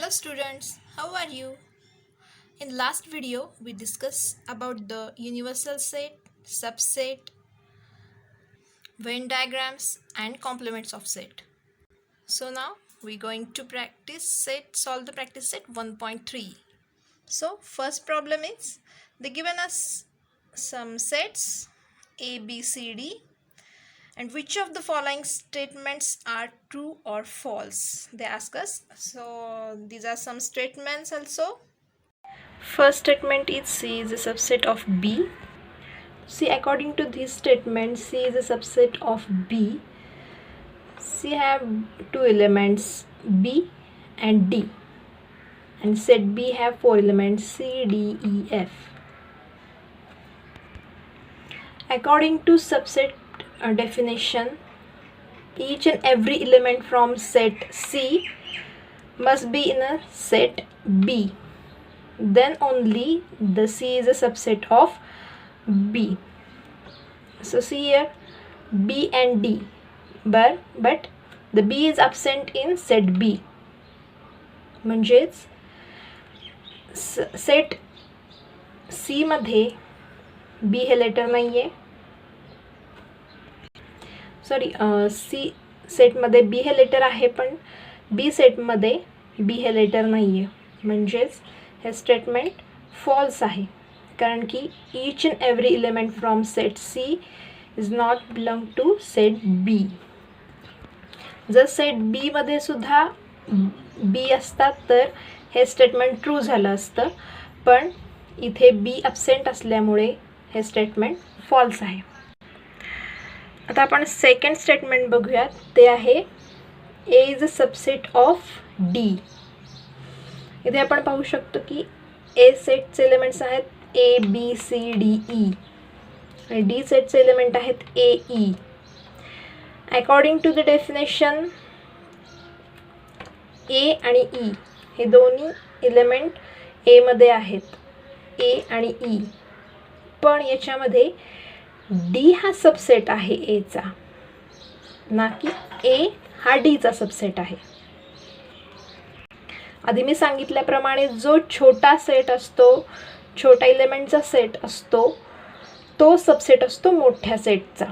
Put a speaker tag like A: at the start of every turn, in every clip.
A: Hello students, how are you? In last video we discussed about the universal set, subset, Venn diagrams and complements of set. So now we're going to solve the practice set 1.3. So first problem is they given us some sets A, B, C, D and which of the following statements are true or false, they ask us. So these are some statements also. First statement is C is a subset of B. See, according to this statement, C is a subset of B. C have two elements B and D, and set B have four elements C, D, E, F. According to subset definition, each and every element from set C must be in a set B. Then only the C is a subset of B. So see here B and D, but the B is absent in set B. म्हणजेच set C मध्ये B हे letter नाही आहे. Sorry, C सेटमध्ये B हे letter आहे पण B सेटमध्ये B हे लेटर नाही आहे. म्हणजेच हे स्टेटमेंट फॉल्स आहे, कारण की each and every element from set C is not belong to set B. जर सेट B मध्ये सुद्धा B असतात तर हे स्टेटमेंट ट्रू झालं असतं, पण इथे B ॲब्सेंट असल्यामुळे हे स्टेटमेंट फॉल्स आहे. आता आपण सेकंड स्टेटमेंट बघूयात. ते आहे A is a subset of D. इथे आपण पाहू शकतो की A सेटचे एलिमेंट्स आहेत A, B, C, D, E आणि D सेटचे एलिमेंट आहेत A, E. According to the definition A आणि E हे दोन्ही एलिमेंट A मध्ये आहेत, A आणि E. पण याच्यामध्ये D हा सबसेट आहे A चा, ना की A हा D चा सबसेट आहे. आधी मी सांगितल्याप्रमाणे जो छोटा सेट असतो, छोटा एलिमेंटचा सेट असतो, तो सबसेट असतो मोठ्या सेटचा.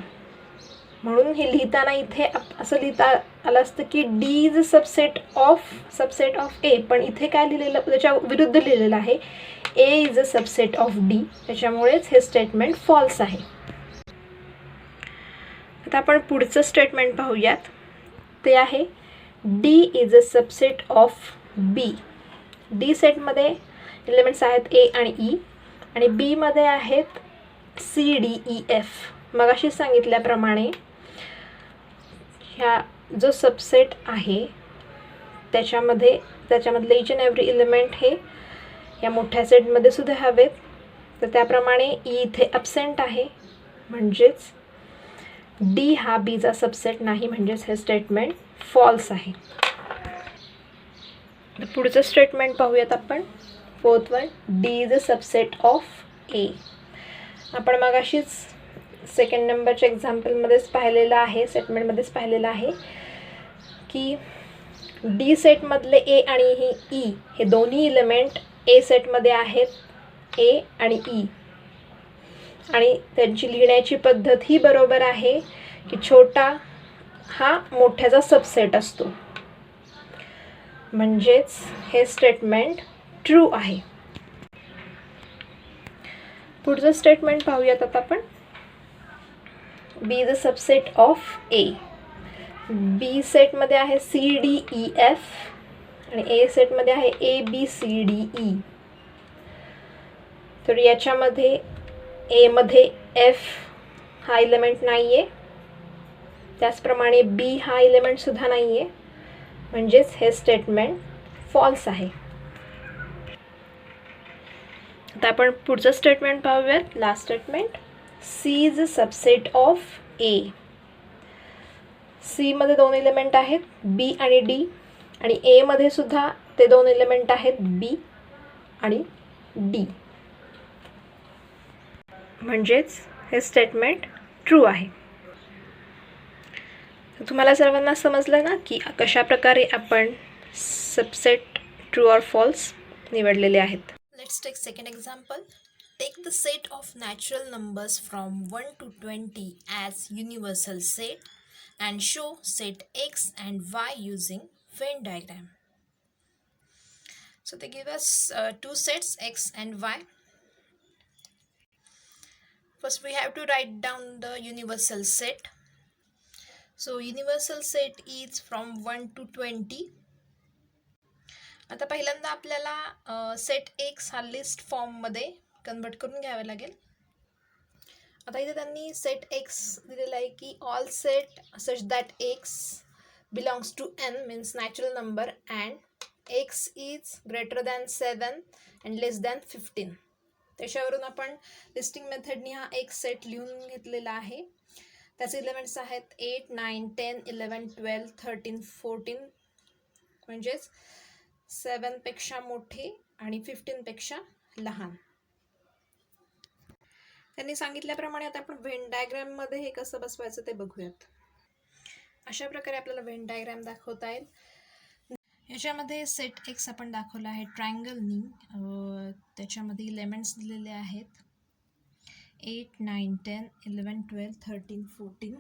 A: म्हणून हे लिहिताना इथे असं लिहिता आलं असतं की D is a subset of A, पण इथे काय लिहिलेलं, त्याच्या विरुद्ध लिहिलेलं आहे A is a subset of D. त्याच्यामुळेच हे स्टेटमेंट फॉल्स आहे. आता आपण पुढचं स्टेटमेंट पाहूयात. ते आहे D is a subset of B. D सेटमध्ये एलिमेंट्स आहेत A आणि E आणि B मध्ये आहेत C, D, E, F. मगाशी सांगितल्याप्रमाणे ह्या जो सबसेट आहे त्याच्यामधले ईच अँड एव्हरी एलिमेंट हे या मोठ्या सेटमध्ये सुद्धा हवेत. तर त्याप्रमाणे E इथे ॲब्सेंट आहे, म्हणजेच D हा Bचा सबसेट नाही, म्हणजेच हे स्टेटमेंट फॉल्स आहे. पुढचं स्टेटमेंट पाहूयात आपण. Fourth one, D is a subset of A. आपण मगाशीच सेकंड नंबरच्या एक्झाम्पलमध्येच पाहिलेलं आहे, स्टेटमेंटमध्येच पाहिलेलं आहे की D सेटमधले A आणि E हे दोन्ही एलिमेंट A सेटमध्ये आहेत, A आणि E. आणि त्यांची लिहिण्याची पद्धत ही बरोबर आहे की छोटा हा मोठ्याचा सबसेट असतो, म्हणजेच हे स्टेटमेंट ट्रू आहे. पुढचं स्टेटमेंट पाहूयात आता आपण. B is a subset of A. B सेटमध्ये आहे C, D, E, F आणि A सेटमध्ये आहे A, B, C, D, E. तर याच्यामध्ये A मध्ये F हा एलिमेंट नाही आहे, त्याचप्रमाणे B हा एलिमेंट सुद्धा नाही आहे, म्हणजेच हे स्टेटमेंट फॉल्स आहे. आता आपण पुढचं स्टेटमेंट पाहूयात. Last statement, C is a subset of A. C मध्ये दोन एलिमेंट आहेत B आणि D आणि A मध्ये सुद्धा ते दोन एलिमेंट आहेत B आणि D, म्हणजेच हे स्टेटमेंट ट्रू आहे. तुम्हाला सर्वांना समजलं ना की कशा प्रकारे आपण सबसेट
B: ट्रू ऑर फॉल्स निवडलेले आहेत.
A: Let's take second example. Take the set of natural numbers from 1 to 20 as universal set and show set x and y using Venn diagram. So they give us two sets x and y. First we have to write down the universal set. So universal set is from 1 to 20. आता पहिल्यांदा आपल्याला set x हा list फॉर्ममध्ये convert करून घ्यावं लागेल. आता इथे त्यांनी सेट एक्स दिलेला आहे की all set such that x belongs to N means natural number and x is greater than 7 and less than 15. त्याच्यावरून आपण लिस्टिंग मेथडनी हा एक सेट लिहून घेतलेला आहे. त्याचे एलिमेंट्स आहेत 8, 9, 10, 11, 12, 13, 14 म्हणजेच 7 पेक्षा मोठे आणि 15 पेक्षा लहान. त्यांनी सांगितल्याप्रमाणे आता आपण व्हेन डायग्राममध्ये हे कसं बसवायचं ते बघूयात. अशा प्रकारे आपल्याला व्हेन डायग्राम दाखवता येईल. याच्यामध्ये सेट एक्स आपण दाखवला आहे ट्रायंगलनी. त्याच्यामध्ये एलिमेंट्स दिलेले आहेत 8, 9, 10, 11, 12, 13, 14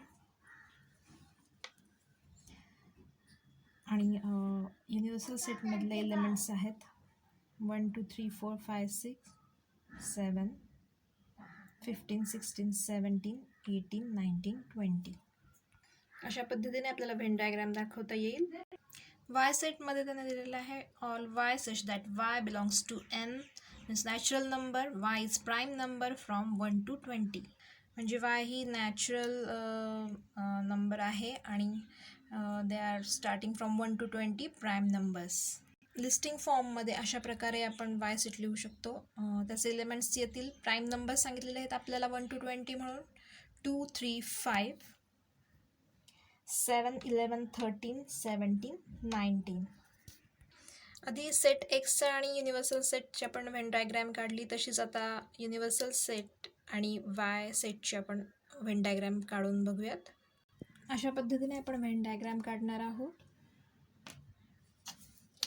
A: आणि युनिव्हर्सल सेटमधले एलिमेंट्स आहेत 1, 2, 3, 4, 5, 6, 7, 15, 16, 17, 18, 19, 20. अशा पद्धतीने आपल्याला व्हेन डायग्राम दाखवता येईल. वाय सेटमध्ये त्याने दिलेलं आहे all y such that y belongs to N means natural number y is prime number from 1 to 20. म्हणजे वाय ही नॅचरल नंबर आहे आणि they are starting from 1 to 20 prime numbers. Listing फॉर्ममध्ये अशा प्रकारे आपण वाय सेट लिहू शकतो. त्याचे एलिमेंट्स येतील प्राईम नंबर्स सांगितलेले आहेत आपल्याला 1 to 20 म्हणून 2, 3, 5, 7, 11, 13, 17, 19. आधी सेट एक्सचा आणि युनिव्हर्सल सेटची आपण व्हेन डायग्राम काढली तशीच आता युनिव्हर्सल सेट आणि वाय सेटची आपण व्हेन डायग्राम काढून बघूयात. अशा पद्धतीने आपण व्हेन डायग्राम काढणार आहोत.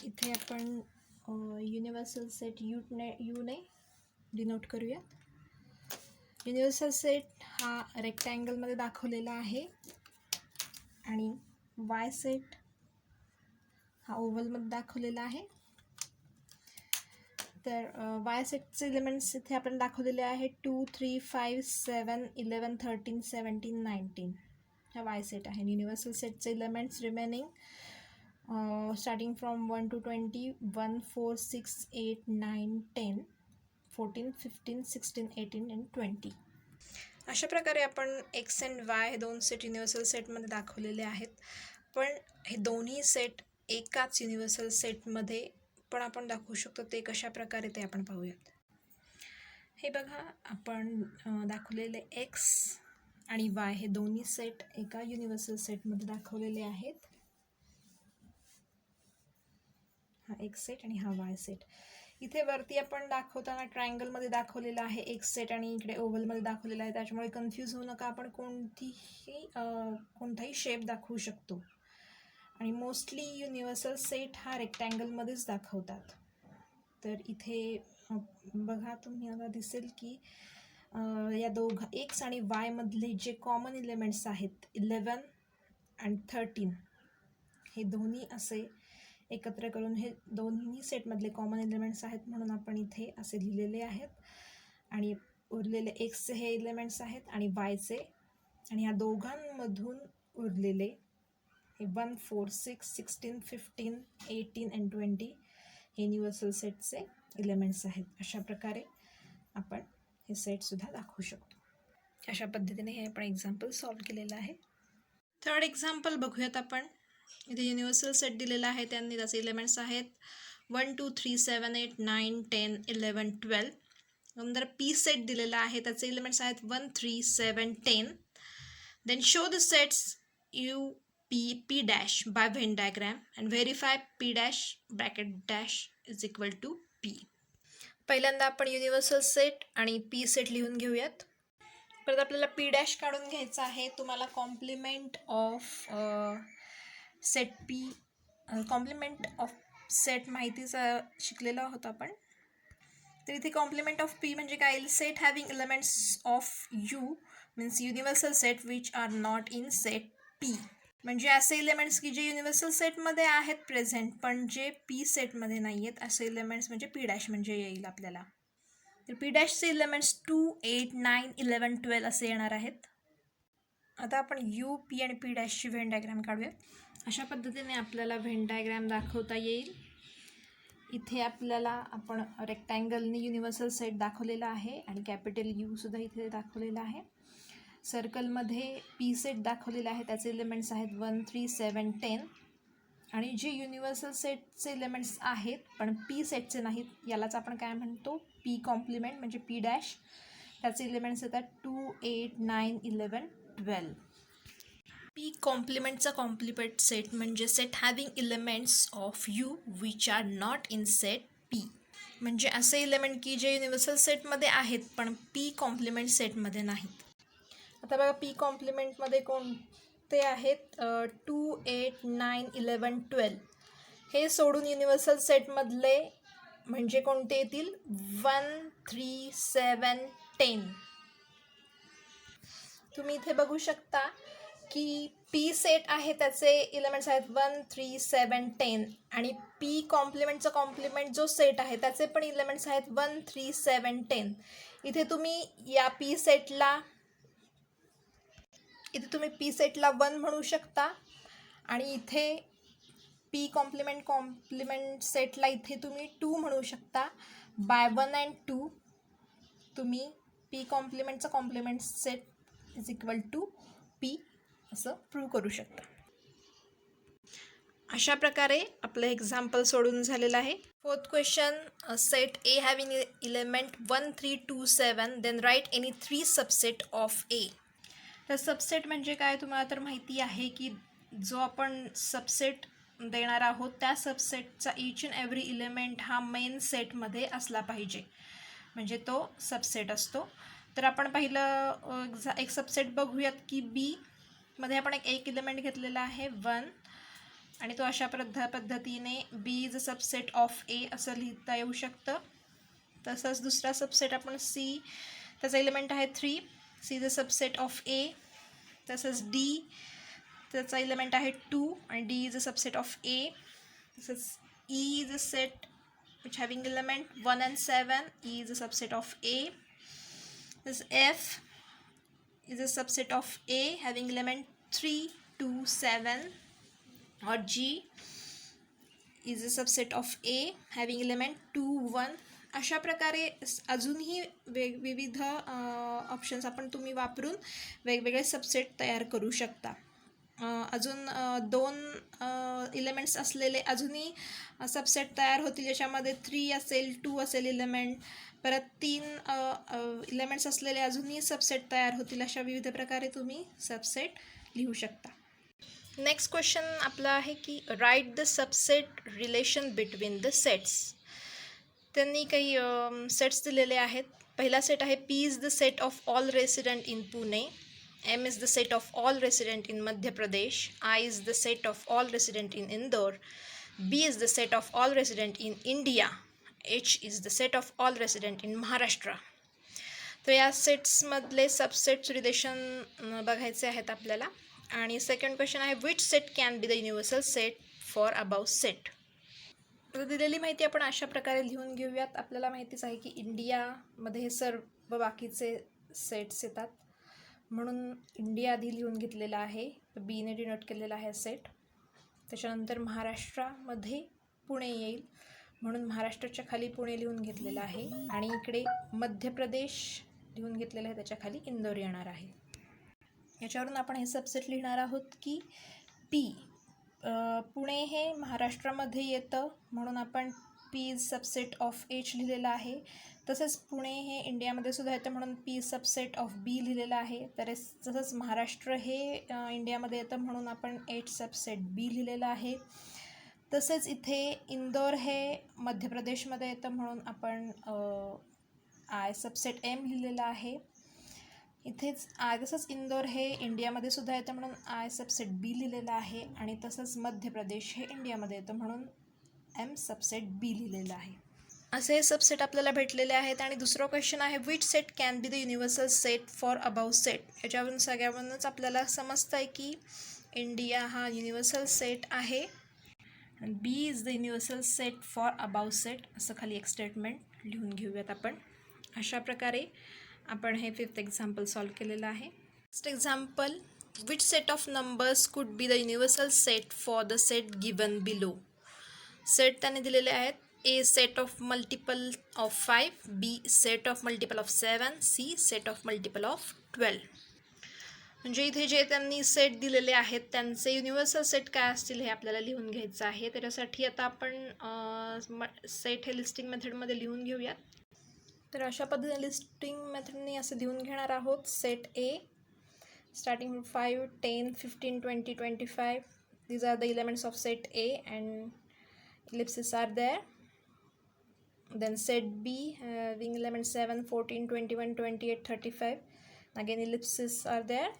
A: इथे आपण युनिव्हर्सल सेट यूने डिनोट करूयात. युनिव्हर्सल सेट हा रेक्टँगलमध्ये दाखवलेला आहे आणि वाय सेट हा ओव्हलमध्ये दाखवलेला आहे. तर वाय सेटचे एलिमेंट्स इथे आपण दाखवलेले आहे 2, 3, 5, 7, 11, 13, 17, 19 ह्या वाय सेट आहे. युनिव्हर्सल सेटचे elements remaining starting from 1 to 20 1, 4, 6, 8, 9, 10, 14, 15, 16, 18 and 20. अशा प्रकारे आपण एक्स अँड वाय हे दोन सेट युनिव्हर्सल सेटमध्ये दाखवलेले आहेत. पण हे दोन्ही सेट एकाच युनिव्हर्सल सेटमध्ये पण आपण दाखवू शकतो. ते कशा प्रकारे ते आपण पाहूयात. हे बघा आपण दाखवलेले एक्स आणि वाय हे दोन्ही सेट एका युनिव्हर्सल सेटमध्ये दाखवलेले आहेत. हा एक्स सेट आणि हा वाय सेट. इथे वरती आपण दाखवताना ट्रायंगलमध्ये दाखवलेला आहे एक्स सेट आणि इकडे ओव्हलमध्ये दाखवलेला आहे. त्याच्यामुळे कन्फ्यूज होऊ नका. आपण कोणताही शेप दाखवू शकतो आणि मोस्टली युनिव्हर्सल सेट हा रेक्टँगलमध्येच दाखवतात. तर इथे बघा तुम्हाला दिसेल की या एक्स आणि वायमधले जे कॉमन एलिमेंट्स आहेत 11 आणि 13 हे दोन्ही असे एकत्र करून हे दोन्ही सेटमधले कॉमन एलिमेंट्स आहेत म्हणून आपण इथे असे लिहिलेले आहेत. आणि उरलेले एक्सचे हे एलिमेंट्स आहेत आणि वायचे आणि या दोघांमधून उरलेले हे 1, 4, 6, 16, 15, 18 and 20 हे युनिव्हर्सल सेटचे एलिमेंट्स आहेत. अशा प्रकारे आपण हे सेटसुद्धा दाखवू शकतो. अशा पद्धतीने हे आपण एक्झाम्पल सॉल्व केलेलं आहे. थर्ड एक्झाम्पल बघूयात आपण. इथे युनिव्हर्सल सेट दिलेला आहे. त्यांनी त्याचे एलिमेंट्स आहेत 1, 2, 3, 7, 8, 9, 10, 11, 12. नंतर पी सेट दिलेला आहे. त्याचे एलिमेंट्स आहेत 1, 3, 7, 10. Then show the sets U P dash by Venn diagram and verify P dash bracket dash is equal to P. पहिल्यांदा आपण युनिव्हर्सल सेट आणि पी सेट लिहून घेऊयात. परत आपल्याला पी डॅश काढून घ्यायचा आहे. तुम्हाला कॉम्प्लिमेंट ऑफ सेट माहितीच शिकलेलो आहोत आपण. तर इथे कॉम्प्लिमेंट ऑफ पी म्हणजे काय, set having elements of you means universal set which are not in set P. म्हणजे असे एलिमेंट्स की जे युनिव्हर्सल सेटमध्ये आहेत प्रेझेंट पण जे पी सेटमध्ये नाही आहेत असे एलिमेंट्स म्हणजे पी डॅश म्हणजे येईल आपल्याला. तर पी डॅशचे एलिमेंट्स 2, 8, 9, 11, 12 असे येणार आहेत. आता आपण यू पी आणि पी डॅशची व्हेन डायग्राम काढूया. अशा पद्धतीने आपल्याला व्हेन डायग्राम दाखवता येईल. इथे आपल्याला आपण रेक्टँगलने युनिव्हर्सल सेट दाखवलेला आहे आणि कॅपिटल यू सुद्धा इथे दाखवलेला आहे. सर्कलमध्ये पी सेट दाखवलेला आहे, त्याचे एलिमेंट्स आहेत 1, 3, 7, 10 आणि जे युनिव्हर्सल सेटचे एलिमेंट्स आहेत पण पी सेटचे नाहीत यालाच आपण काय म्हणतो, पी कॉम्प्लिमेंट म्हणजे पी डॅश. त्याचे एलिमेंट्स येतात 2, 8, 9, 11, 12. पी कॉम्प्लिमेंटचा कॉम्प्लिमेंट सेट म्हणजे set having elements of you which are not in set P. म्हणजे असे एलिमेंट की जे युनिव्हर्सल सेटमध्ये आहेत पण पी कॉम्प्लिमेंट सेटमध्ये नाहीत. आता बघा पी कॉम्प्लिमेंटमध्ये कोणते आहेत, 2, 8, 9, 11, 12 हे सोडून युनिव्हर्सल सेटमधले म्हणजे कोणते येतील, 1, 3, 7, 10. तुम्ही इथे बघू शकता की पी सेट आहे त्याचे एलिमेंट्स आहेत 1, 3, 7, 10 आणि पी कॉम्प्लिमेंटचा कॉम्प्लिमेंट जो सेट आहे त्याचे पण एलिमेंट्स आहेत 1, 3, 7, 10. इथे तुम्ही या पी सेटला 1 म्हणू शकता आणि इथे पी कॉम्प्लिमेंट सेटला इथे तुम्ही 2 म्हणू शकता. बाय 1 and 2 तुम्ही पी कॉम्प्लिमेंटचा complement set is equal to P असं प्रूव्ह करू शकता. अशा प्रकारे आपलं एक्झाम्पल सोडून झालेलं आहे. 4th question, set A having element 1, 3, 2, 7 then write any 3 subset of A. तर सबसेट म्हणजे काय तुम्हाला तर माहिती आहे की जो आपण सबसेट देणार आहोत त्या सबसेटचा ईच अँड एव्हरी एलिमेंट हा मेन सेटमध्ये असला पाहिजे म्हणजे तो सबसेट असतो. तर आपण पहिलं एक सबसेट बघूयात की बी मध्ये आपण एक एलिमेंट घेतलेला आहे 1 आणि तो अशा पद्धतीने बी इज अ सबसेट ऑफ ए असं लिहिता येऊ शकतं. तसंच दुसरा सबसेट आपण सी, त्याचा एलिमेंट आहे 3, C is a subset of A. तसंच डी, त्याचा एलिमेंट आहे 2 आणि D is a subset of A. तसंच E is a set which having element 1 and 7, E is a subset of A. तसंच F is a subset of A having element 3, 2, 7 or G is a subset of A having element 2, 1. अशा प्रकारे अजूनही विविध options आपण तुम्ही वापरून वेगवेगळे subset तयार करू शकता. अजून 2 एलिमेंट्स असलेले अजूनही सबसेट तयार होतील ज्याच्यामध्ये 3 असेल, 2 असेल एलिमेंट, परत 3 एलिमेंट्स असलेले अजूनही सबसेट तयार होतील. अशा विविध प्रकारे तुम्ही सबसेट लिहू शकता. नेक्स्ट क्वेश्चन आपला आहे की write the subset relation between the sets. त्यांनी काही सेट्स दिलेले आहेत. पहिला सेट आहे P is the set of all resident in Pune, M is the set of all resident in Madhya Pradesh, I is the set of all resident in Indore, B is the set of all resident in India, H is the set of all resident in Maharashtra. तर या सेट्समधले subsets relation बघायचे आहेत आपल्याला. आणि second question आहे which set can be the universal set for above set. तर दिलेली माहिती आपण अशा प्रकारे लिहून घेऊयात. आपल्याला माहितीच आहे की इंडियामध्ये हे सर्व बाकीचे सेट्स येतात म्हणून इंडिया आधी लिहून घेतलेला आहे, बीने डिनोट केलेला आहे सेट. त्याच्यानंतर महाराष्ट्रामध्ये पुणे येईल म्हणून महाराष्ट्राच्या खाली पुणे लिहून घेतलेलं आहे आणि इकडे मध्य प्रदेश लिहून घेतलेलं आहे, त्याच्या खाली इंदोर येणार आहे. याच्यावरून आपण हे सबसेट लिहिणार आहोत की पी पुणे हे महाराष्ट्रामध्ये येतं म्हणून आपण P is subset of H लिहिलेलं आहे. तसंच पुणे हे इंडियामध्ये सुद्धा येतं म्हणून पी सबसेट ऑफ बी लिहिलेलं आहे. तर तसंच महाराष्ट्र हे इंडियामध्ये येतं म्हणून आपण एच सबसेट बी लिहिलेलं आहे. तसेच इथे इंदोर हे मध्य प्रदेशमध्ये येतं म्हणून आपण आय सबसेट एम लिहिलेलं आहे. इथेच तसंच इंदोर हे इंडियामध्ये सुद्धा येतं म्हणून आय सबसेट बी लिहिलेलं आहे आणि तसंच मध्य प्रदेश हे इंडियामध्ये येतं म्हणून एम सबसेट बी लिहिलेलं आहे. असे हे सबसेट आपल्याला भेटलेले आहेत. आणि दुसरा क्वेश्चन आहे, which set can be the universal set for above set. याच्यावरून सगळ्यावरूनच आपल्याला समजतं आहे की इंडिया हा युनिव्हर्सल सेट आहे आणि B is the universal set for above set. असं खाली एक स्टेटमेंट लिहून घेऊयात आपण. अशा प्रकारे आपण हे 5th एक्झाम्पल सॉल्व केलेलं आहे. Next example, which set of numbers could be the universal set for the set given below. Set त्याने दिलेले आहेत, A set of multiple of 5, B set of multiple of 7, C set of multiple of 12. म्हणजे इथे जे त्यांनी set दिलेले आहेत त्यांचे युनिव्हर्सल सेट काय असतील हे आपल्याला लिहून घ्यायचं आहे. त्याच्यासाठी आता आपण सेट हे लिस्टिंग मेथडमध्ये लिहून घेऊयात. तर अशा पद्धतीने लिस्टिंग मेथडने असं लिहून घेणार आहोत. Set A starting from 5, 10, 15, 20, 25. These are the elements of set A and ellipses are there. Then set B having elements 7, 14, 21, 28, 35. Again ellipses are there.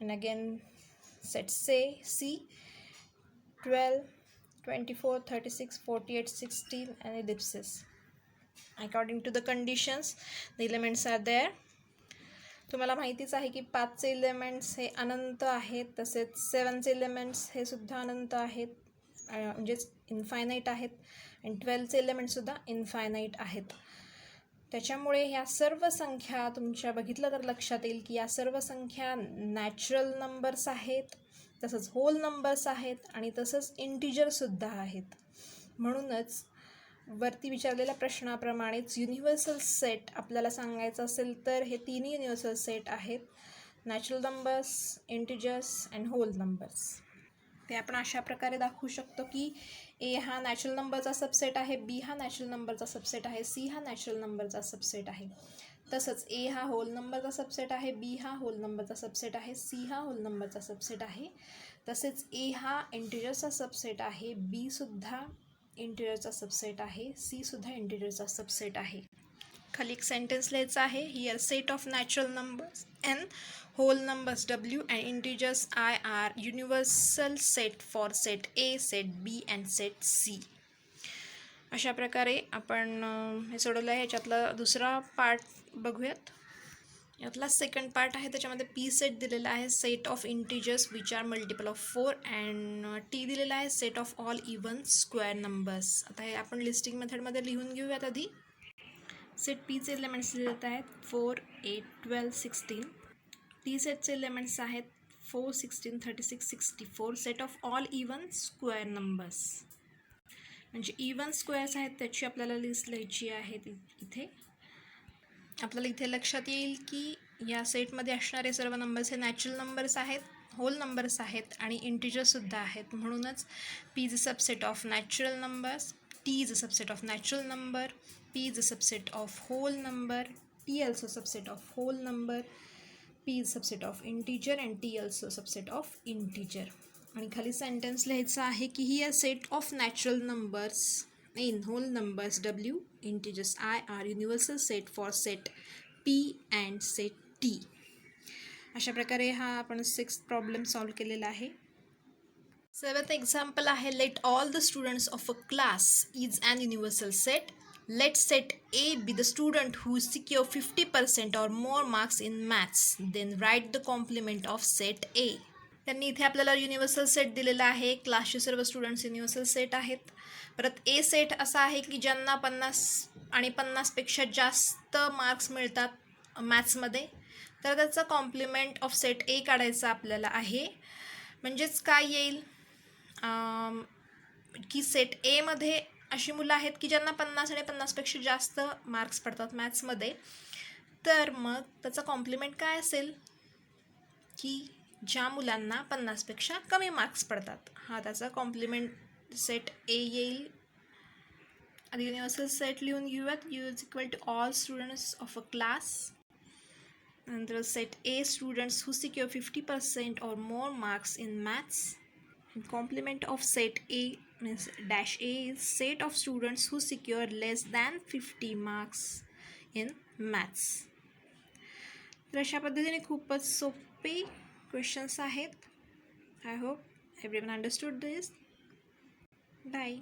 A: And again set C 12, 24, 36, 48, 16 and ellipses. According to the conditions, the elements are there. तुम्हाला माहितीच आहे की 5चे elements हे अनंत आहेत, तसेच 7चे elements हे सुद्धा अनंत आहेत, म्हणजेच इन्फायनाईट आहेत. आणि 12चे एलिमेंट्ससुद्धा इन्फायनाईट आहेत. त्याच्यामुळे ह्या सर्व संख्या तुमच्या बघितलं तर लक्षात येईल की या सर्व संख्या नॅचरल नंबर्स आहेत, तसंच होल नंबर्स आहेत आणि तसंच इंटिजरसुद्धा आहेत. म्हणूनच वरती विचारलेल्या प्रश्नाप्रमाणेच युनिव्हर्सल सेट आपल्याला सांगायचं असेल तर हे तिन्ही युनिव्हर्सल सेट आहेत, natural numbers, integers and whole numbers. ते आपण अशा प्रकारे दाखवू शकतो की ए हा नॅचरल नंबरचा सबसेट आहे, बी हा नॅचरल नंबरचा सबसेट आहे, सी हा नॅचरल नंबरचा सबसेट आहे. तसंच ए हा होल नंबरचा सबसेट आहे, बी हा होल नंबरचा सबसेट आहे, सी हा होल नंबरचा सबसेट आहे. तसेच ए हा इंटिजरचा सबसेट आहे, बी सुद्धा इंटिजरचा सबसेट आहे, सी सुद्धा इंटिजरचा सबसेट आहे. खाली एक सेंटेन्स लिहायचं आहे, here set of natural numbers N, whole numbers W and integers I are universal set for set A, set B and set C. अशा प्रकारे आपण हे सोडवलं आहे. ह्याच्यातला दुसरा पार्ट बघूयात. यातला सेकंड पार्ट आहे, त्याच्यामध्ये पी सेट दिलेला आहे, set of integers which are multiple of 4 and T दिलेला आहे, set of all even square numbers. आता हे आपण लिस्टिंग मेथडमध्ये लिहून घेऊयात. आधी सेट पीचे एलिमेंट्स दिलेत आहेत 4, 8, 12, 16. टी सेटचे एलिमेंट्स आहेत 4, 16, 36, 64. Set of all even square numbers, म्हणजे इवन स्क्वेअर्स आहेत त्याची आपल्याला लिस्ट लिहायची आहे. इथे आपल्याला इथे लक्षात येईल की या सेटमध्ये असणारे सर्व नंबर्स हे नॅचरल नंबर्स आहेत, होल नंबर्स आहेत आणि इंटिजरसुद्धा आहेत. म्हणूनच P is a subset of natural numbers, T is a subset of natural number, P is a subset of whole number, T also subset of whole number, P is subset of integer and T also subset of integer. आणि खाली sentence लिहायचं आहे की ही a set of natural numbers in whole numbers w, integers I are universal set for set p and set t. अशा प्रकारे हा आपण 6th प्रॉब्लेम सॉल्व केलेला आहे. 7th एक्झाम्पल आहे, let all the students of a class is an universal set. Let set A be the student who secure 50% or more marks in maths. Then write the complement of set A. त्यांनी इथे आपल्याला universal set दिलेला आहे. क्लासचे सर्व students universal set आहेत. परत ए set असा आहे की ज्यांना 50 आणि 50पेक्षा जास्त मार्क्स मिळतात मॅथ्समध्ये, तर त्याचा कॉम्प्लिमेंट ऑफ सेट ए काढायचा आपल्याला आहे. म्हणजेच काय येईल की सेट एमध्ये अशी मुलं आहेत की ज्यांना 50 आणि 50पेक्षा जास्त मार्क्स पडतात मॅथ्समध्ये, तर मग त्याचा कॉम्प्लिमेंट काय असेल की ज्या मुलांना 50पेक्षा कमी मार्क्स पडतात, हा त्याचा कॉम्प्लिमेंट सेट ए येईल. आधी युनिव्हर्सल सेट लिहून घेऊयात. U is equal to all students of a class, नंतर set A students who secure 50% or more marks in maths. Complement of set A means dash A is set of students who secure less than 50 marks in maths. तर अशा पद्धतीने खूपच सोपे questions आहेत. I hope everyone understood this. Bye.